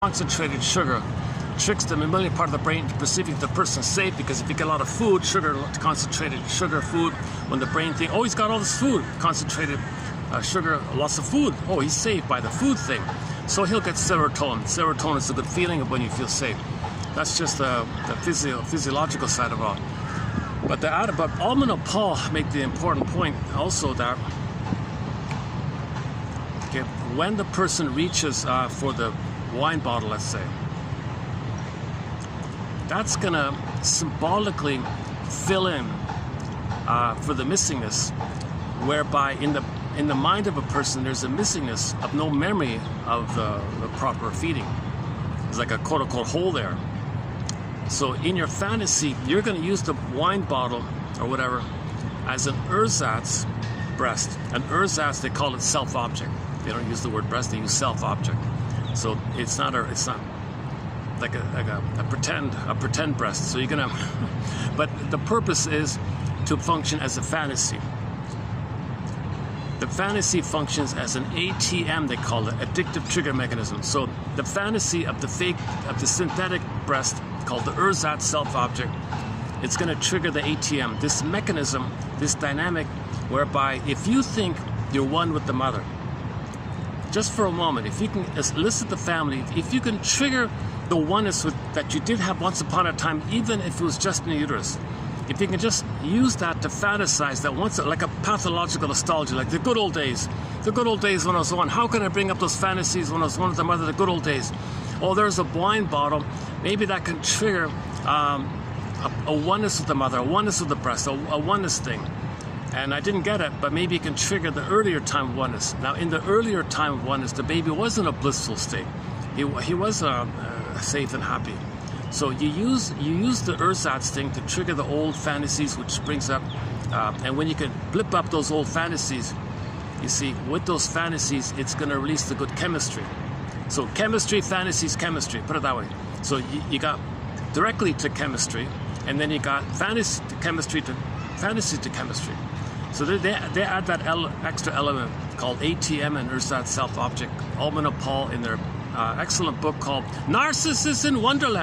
Concentrated sugar tricks the mammalian part of the brain to perceiving the person safe, because if you get a lot of food, concentrated sugar food, when the brain thinks, oh, he's got all this food, concentrated sugar, lots of food, oh, he's safe by the food thing. So he'll get serotonin. Serotonin is a good feeling of when you feel safe. That's just the physiological side of it all. But Ulman and Paul make the important point also that when the person reaches for the wine bottle, let's say, that's gonna symbolically fill in for the missingness, whereby in the mind of a person there's a missingness of no memory of the proper feeding. There's like a quote-unquote hole there. So in your fantasy, you're going to use the wine bottle or whatever as an ersatz breast. An ersatz, they call it self-object. They don't use the word breast, they use self-object. So it's not like a pretend breast. So you're gonna, but the purpose is to function as a fantasy. The fantasy functions as an ATM, they call it, addictive trigger mechanism. So the fantasy of the synthetic breast, called the ersatz self-object, it's going to trigger the ATM, this mechanism, this dynamic, whereby if you think you're one with the mother, just for a moment, if you can elicit the family, if you can trigger the oneness that you did have once upon a time, even if it was just in the uterus, if you can just use that to fantasize that once, like a pathological nostalgia, like the good old days when I was one. How can I bring up those fantasies when I was one with the mother, the good old days? Oh, there's a wine bottle. Maybe that can trigger a oneness with the mother, a oneness with the breast, a oneness thing. And I didn't get it, but maybe it can trigger the earlier time of oneness. Now, in the earlier time of oneness, the baby was in a blissful state. He was safe and happy. So you use the ersatz thing to trigger the old fantasies, which brings up, and when you can blip up those old fantasies, you see, with those fantasies, it's going to release the good chemistry. So chemistry, fantasies, chemistry, put it that way. So you got directly to chemistry, and then you got fantasy to chemistry to fantasy to chemistry. So they add that extra element called ATM and ersatz self-object. Ulman and Paul in their excellent book called Narcissus in Wonderland.